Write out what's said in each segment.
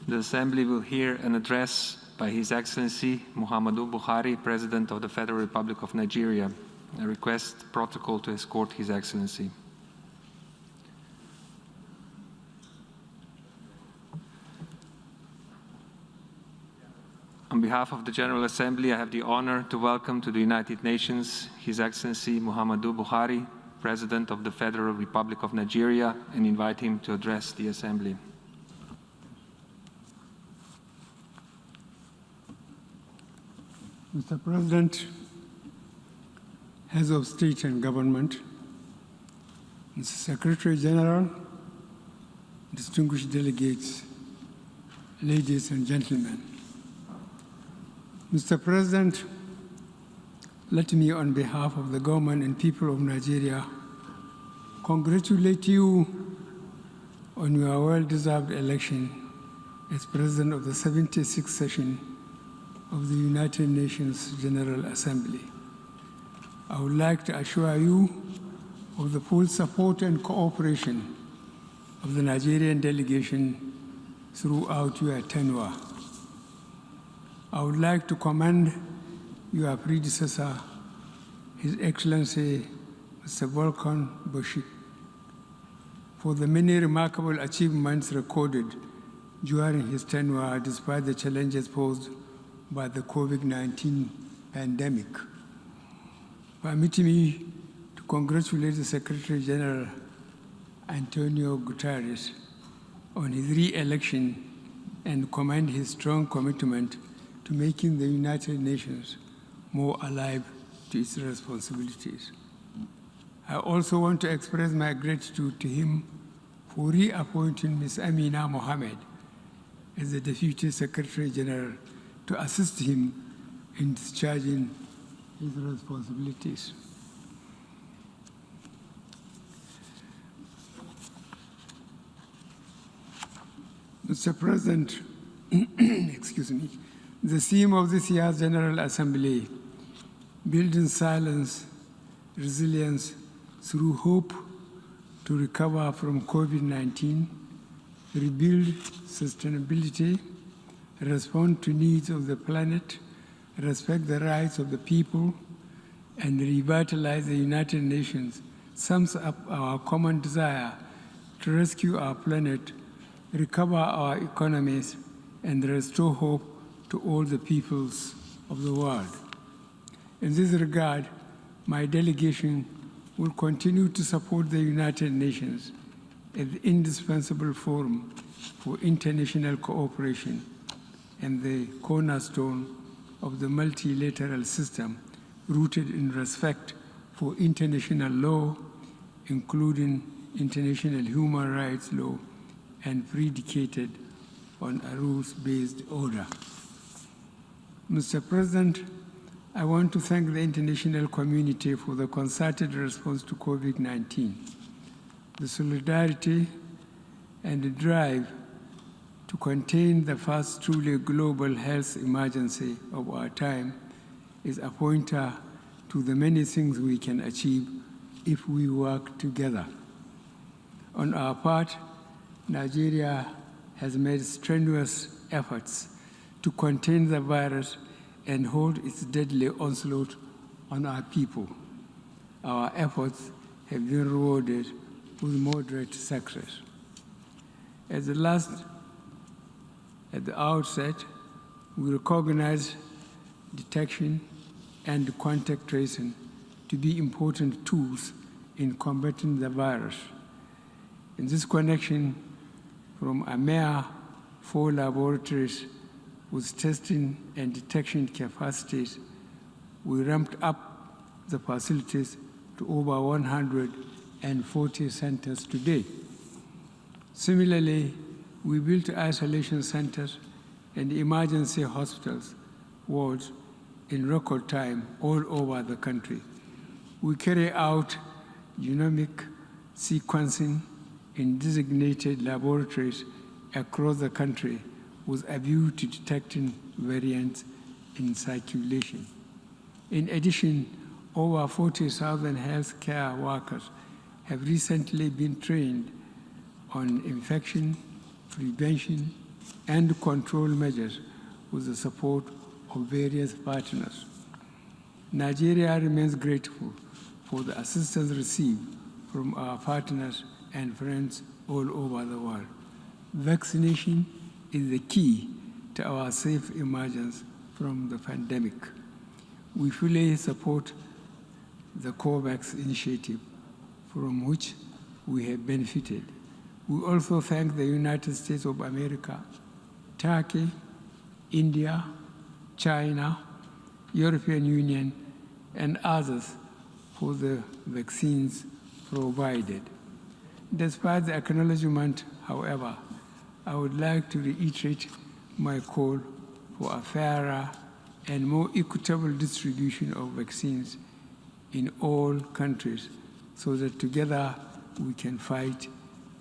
The Assembly will hear an address by His Excellency Muhammadu Buhari, President of the Federal Republic of Nigeria. I request protocol to escort His Excellency. On behalf of the General Assembly, I have the honor to welcome to the United Nations His Excellency Muhammadu Buhari, President of the Federal Republic of Nigeria, and invite him to address the Assembly. Mr. President, Heads of State and Government, Mr. Secretary General, distinguished delegates, ladies and gentlemen. Mr. President, let me, on behalf of the government and people of Nigeria, congratulate you on your well-deserved election as President of the 76th session of the United Nations General Assembly. I would like to assure you of the full support and cooperation of the Nigerian delegation throughout your tenure. I would like to commend your predecessor, His Excellency Mr. Volkan Bashir, for the many remarkable achievements recorded during his tenure despite the challenges posed by the COVID-19 pandemic. Permit me to congratulate the Secretary General Antonio Guterres on his re-election and commend his strong commitment to making the United Nations more alive to its responsibilities. I also want to express my gratitude to him for reappointing Ms. Amina Mohammed as the Deputy Secretary General to assist him in discharging his responsibilities. Mr. President, excuse me, the theme of this year's General Assembly, Building Silence, Resilience through Hope to Recover from COVID-19, Rebuild Sustainability, Respond to Needs of the Planet, Respect the Rights of the People, and Revitalize the United Nations sums up our common desire to rescue our planet, recover our economies, and restore hope to all the peoples of the world. In this regard, my delegation will continue to support the United Nations as the indispensable forum for international cooperation and the cornerstone of the multilateral system rooted in respect for international law, including international human rights law, and predicated on a rules-based order. Mr. President, I want to thank the international community for the concerted response to COVID-19. The solidarity and the drive to contain the first truly global health emergency of our time is a pointer to the many things we can achieve if we work together. On our part, Nigeria has made strenuous efforts to contain the virus and hold its deadly onslaught on our people. Our efforts have been rewarded with moderate success. At the outset, we recognize detection and contact tracing to be important tools in combating the virus. In this connection, from a mere 4 laboratories with testing and detection capacities, we ramped up the facilities to over 140 centers today. Similarly, we built isolation centers and emergency hospitals wards in record time all over the country. We carry out genomic sequencing in designated laboratories across the country with a view to detecting variants in circulation. In addition, over 40,000 healthcare workers have recently been trained on infection prevention and control measures with the support of various partners. Nigeria remains grateful for the assistance received from our partners and friends all over the world. Vaccination is the key to our safe emergence from the pandemic. We fully support the COVAX initiative, from which we have benefited. We also thank the United States of America, Turkey, India, China, European Union, and others for the vaccines provided. Despite the acknowledgement, however, I would like to reiterate my call for a fairer and more equitable distribution of vaccines in all countries so that together we can fight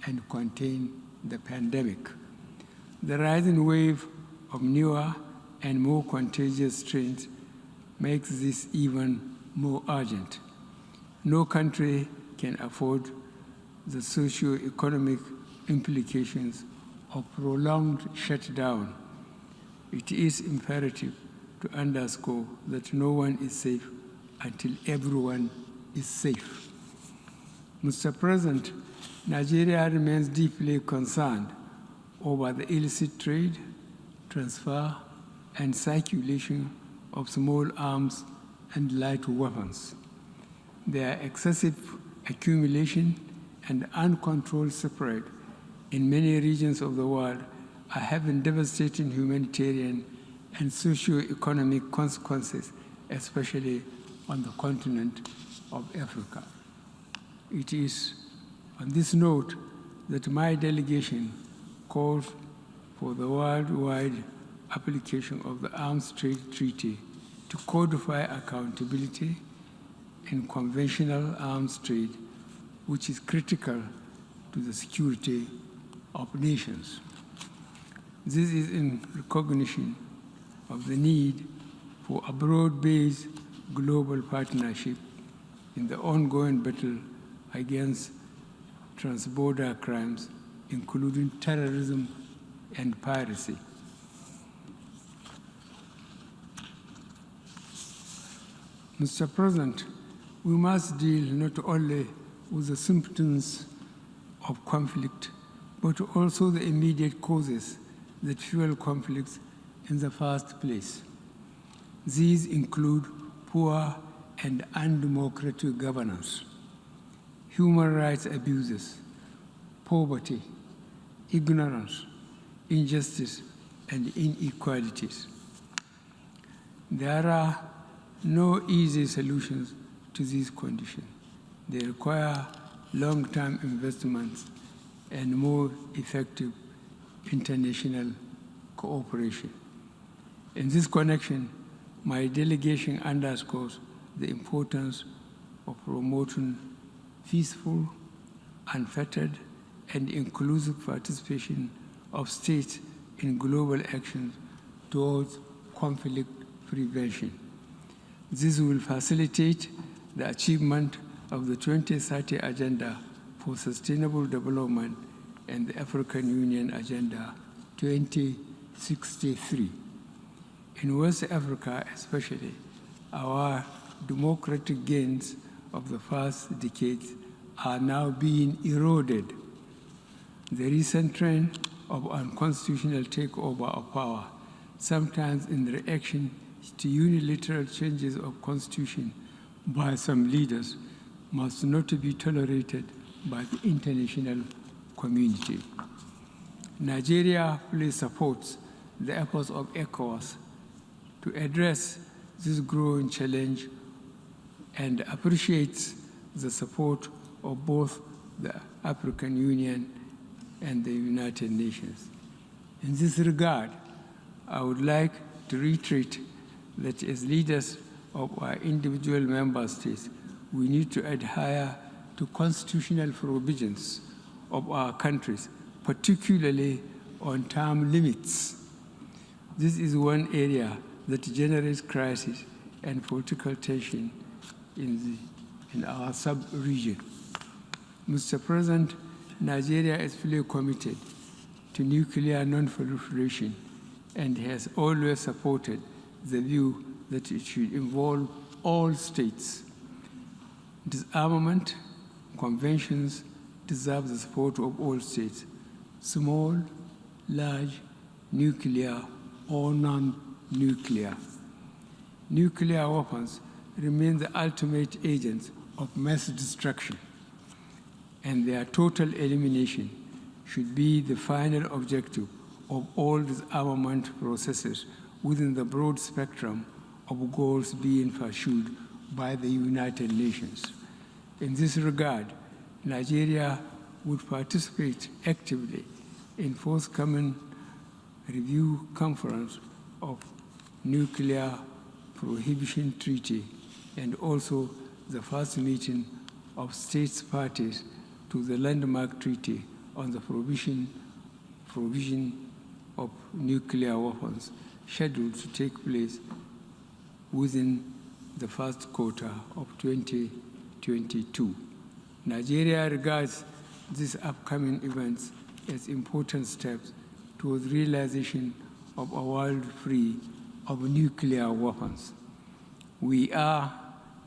and contain the pandemic. The rising wave of newer and more contagious strains makes this even more urgent. No country can afford the socio-economic implications of prolonged shutdown. It is imperative to underscore that no one is safe until everyone is safe. Mr. President, Nigeria remains deeply concerned over the illicit trade, transfer, and circulation of small arms and light weapons. Their excessive accumulation and uncontrolled spread in many regions of the world are having devastating humanitarian and socio-economic consequences, especially on the continent of Africa. It is on this note that my delegation calls for the worldwide application of the Arms Trade Treaty to codify accountability in conventional arms trade, which is critical to the security of nations. This is in recognition of the need for a broad-based global partnership in the ongoing battle against transborder crimes, including terrorism and piracy. Mr. President, we must deal not only with the symptoms of conflict, but also the immediate causes that fuel conflicts in the first place. These include poor and undemocratic governance, human rights abuses, poverty, ignorance, injustice, and inequalities. There are no easy solutions to these conditions. They require long-term investments and more effective international cooperation. In this connection, my delegation underscores the importance of promoting peaceful, unfettered, and inclusive participation of states in global actions towards conflict prevention. This will facilitate the achievement of the 2030 Agenda for Sustainable Development and the African Union Agenda 2063. In West Africa especially, our democratic gains of the past decades are now being eroded. The recent trend of unconstitutional takeover of power, sometimes in reaction to unilateral changes of constitution by some leaders, must not be tolerated by the international community. Nigeria fully supports the efforts of ECOWAS to address this growing challenge and appreciates the support of both the African Union and the United Nations. In this regard, I would like to reiterate that as leaders of our individual member states, we need to adhere to constitutional provisions of our countries, particularly on term limits. This is one area that generates crisis and political tension in our sub-region. Mr. President, Nigeria is fully committed to nuclear non-proliferation and has always supported the view that it should involve all states. Disarmament conventions deserve the support of all states, small, large, nuclear, or non-nuclear. Nuclear weapons remain the ultimate agents of mass destruction, and their total elimination should be the final objective of all disarmament processes within the broad spectrum of goals being pursued by the United Nations. In this regard, Nigeria would participate actively in forthcoming review conference of Nuclear Prohibition Treaty and also the first meeting of states parties to the landmark treaty on the provision of nuclear weapons, scheduled to take place within the first quarter of 2022. Nigeria regards these upcoming events as important steps towards realization of a world free of nuclear weapons. We are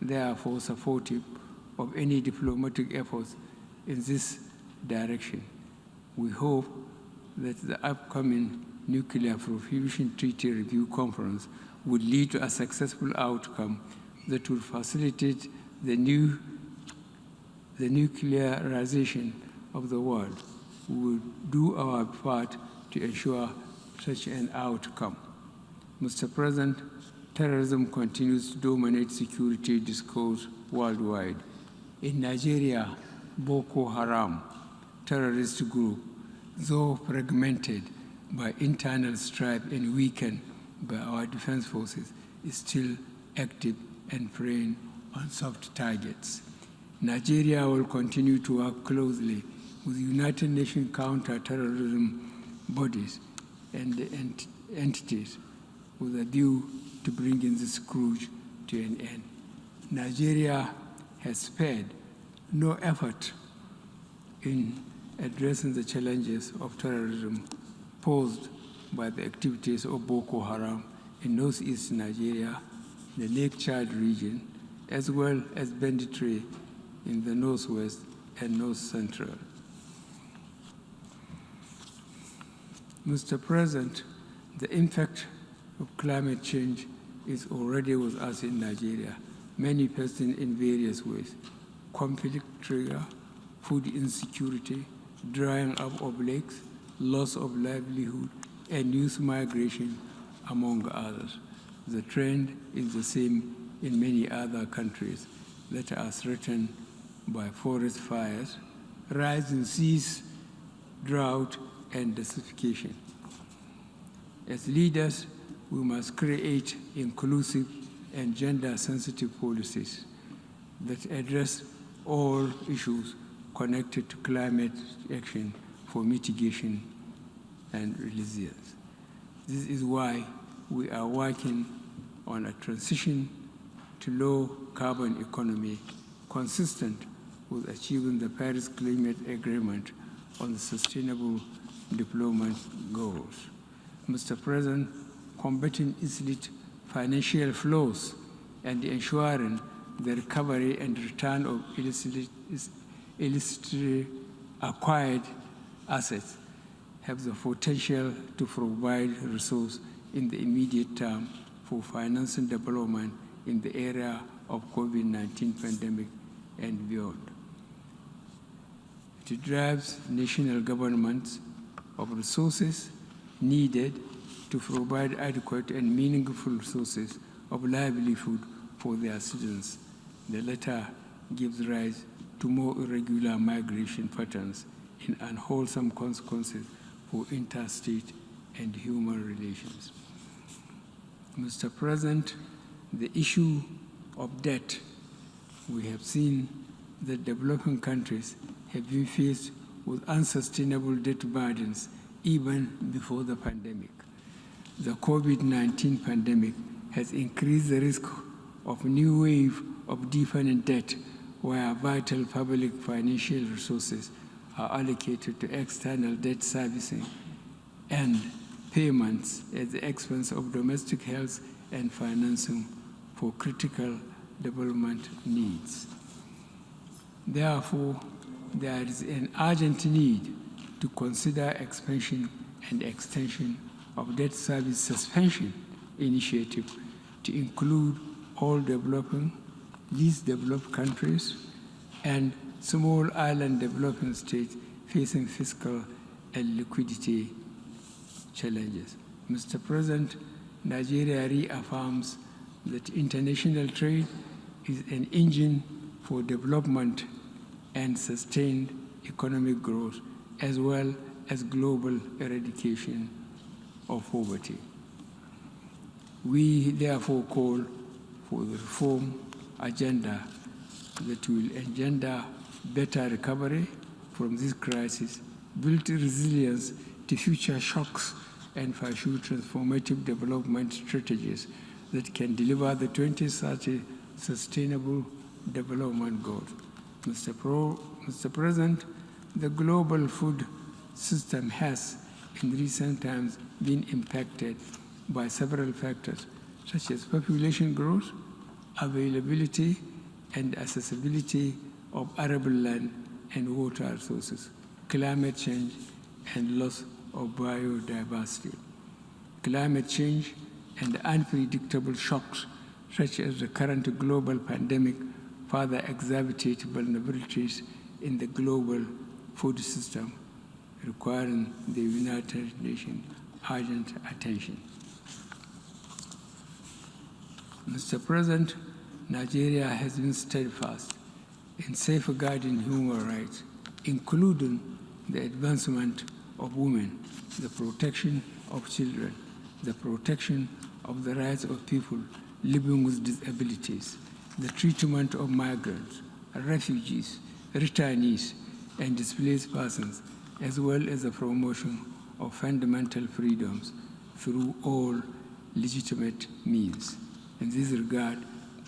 therefore supportive of any diplomatic efforts in this direction. We hope that the upcoming Nuclear Prohibition Treaty Review Conference would lead to a successful outcome that would facilitate the nuclearization of the world. We will do our part to ensure such an outcome. Mr. President, terrorism continues to dominate security discourse worldwide. In Nigeria, Boko Haram, terrorist group, though fragmented by internal strife and weakened by our defense forces, is still active and preying on soft targets. Nigeria will continue to work closely with United Nations counter-terrorism bodies and entities with a view to bringing this scourge to an end. Nigeria has spared no effort in addressing the challenges of terrorism posed by the activities of Boko Haram in northeast Nigeria, the Lake Chad region, as well as banditry in the northwest and north central. Mr. President, the impact of climate change is already with us in Nigeria, manifesting in various ways: conflict trigger, food insecurity, drying up of lakes, loss of livelihood, and youth migration, among others. The trend is the same in many other countries that are threatened by forest fires, rising seas, drought, and desertification. As leaders, we must create inclusive and gender-sensitive policies that address all issues connected to climate action for mitigation and resilience. This is why we are working on a transition to low-carbon economy consistent with achieving the Paris Climate Agreement on the Sustainable Development Goals. Mr. President, combating illicit financial flows and ensuring the recovery and return of illicitly acquired assets have the potential to provide resources in the immediate term for financing development in the area of COVID-19 pandemic and beyond. It drives national governments of resources needed to provide adequate and meaningful sources of livelihood for their citizens. The latter gives rise to more irregular migration patterns and unwholesome consequences for interstate and human relations. Mr. President, the issue of debt, we have seen that developing countries have been faced with unsustainable debt burdens even before the pandemic. The COVID-19 pandemic has increased the risk of a new wave of deepening debt where vital public financial resources are allocated to external debt servicing and payments at the expense of domestic health and financing for critical development needs. Therefore, there is an urgent need to consider expansion and extension of debt service suspension initiative to include all least developed countries and small island developing states facing fiscal and liquidity challenges. Mr. President, Nigeria reaffirms that international trade is an engine for development and sustained economic growth, as well as global eradication of poverty. We therefore call for the reform agenda that will engender better recovery from this crisis, build resilience to future shocks, and pursue transformative development strategies that can deliver the 2030 Sustainable Development Goals. Mr. President, the global food system has, in recent times, been impacted by several factors, such as population growth, availability and accessibility of arable land and water resources, climate change, and loss of biodiversity. Climate change and unpredictable shocks, such as the current global pandemic, further exacerbate vulnerabilities in the global food system, requiring the United Nations urgent attention. Mr. President, Nigeria has been steadfast in safeguarding human rights, including the advancement of women, the protection of children, the protection of the rights of people living with disabilities, the treatment of migrants, refugees, returnees, and displaced persons, as well as the promotion of fundamental freedoms through all legitimate means. In this regard,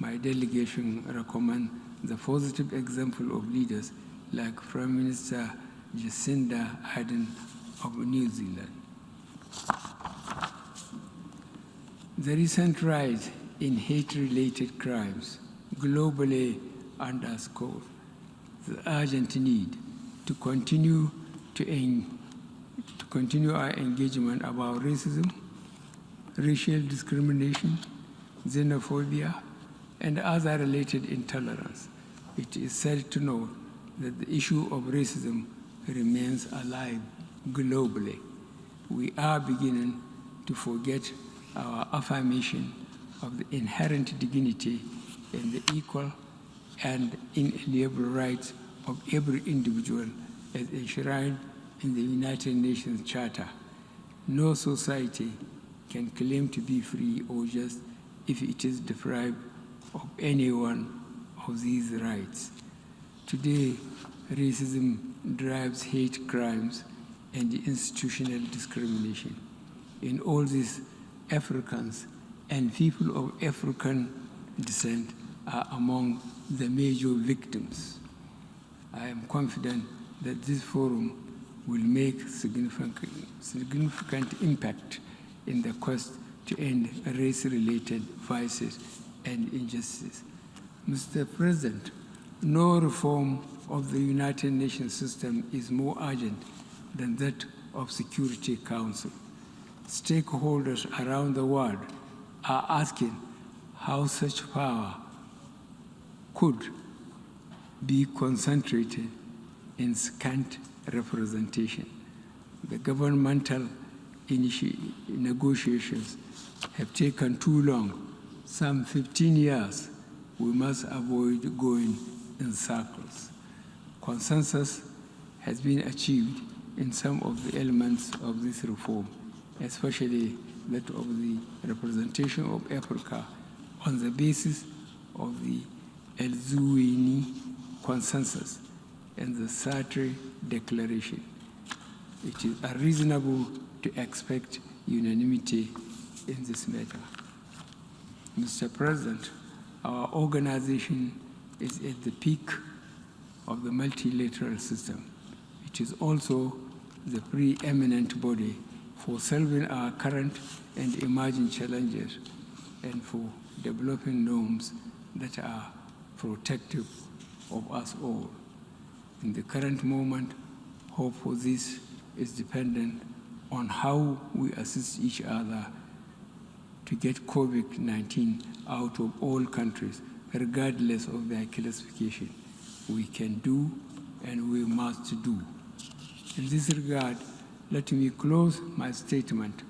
my delegation recommends the positive example of leaders like Prime Minister Jacinda Ardern of New Zealand. The recent rise in hate-related crimes globally underscores the urgent need to continue our engagement about racism, racial discrimination, xenophobia, and other related intolerance. It is sad to note that the issue of racism remains alive globally. We are beginning to forget our affirmation of the inherent dignity and the equal and inalienable rights of every individual as enshrined in the United Nations Charter. No society can claim to be free or just if it is deprived of any one of these rights. Today, racism drives hate crimes and institutional discrimination. In all this, Africans and people of African descent are among the major victims. I am confident that this forum will make significant impact in the quest to end race-related vices and injustice. Mr. President, no reform of the United Nations system is more urgent than that of Security Council. Stakeholders around the world are asking how such power could be concentrated in scant representation. The governmental negotiations have taken too long, some 15 years. We must avoid going in circles. Consensus has been achieved in some of the elements of this reform, especially that of the representation of Africa on the basis of the El-Zuwaini Consensus and the Sartre Declaration. It is unreasonable to expect unanimity in this matter. Mr. President, our organization is at the peak of the multilateral system. It is also the preeminent body for solving our current and emerging challenges and for developing norms that are protective of us all. In the current moment, hope for this is dependent on how we assist each other to get COVID-19 out of all countries, regardless of their classification. We can do and we must do. In this regard, let me close my statement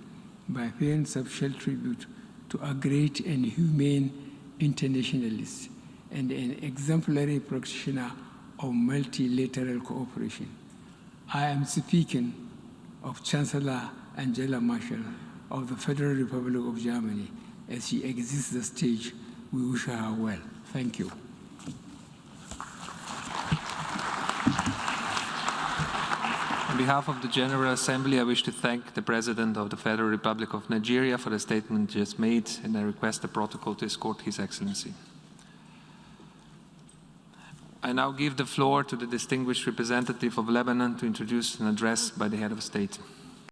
by paying special tribute to a great and humane internationalist and an exemplary practitioner of multilateral cooperation. I am speaking of Chancellor Angela Merkel of the Federal Republic of Germany. As she exits the stage, we wish her well. Thank you. On behalf of the General Assembly, I wish to thank the President of the Federal Republic of Nigeria for the statement just made, and I request the protocol to escort His Excellency. I now give the floor to the distinguished representative of Lebanon to introduce an address by the Head of State.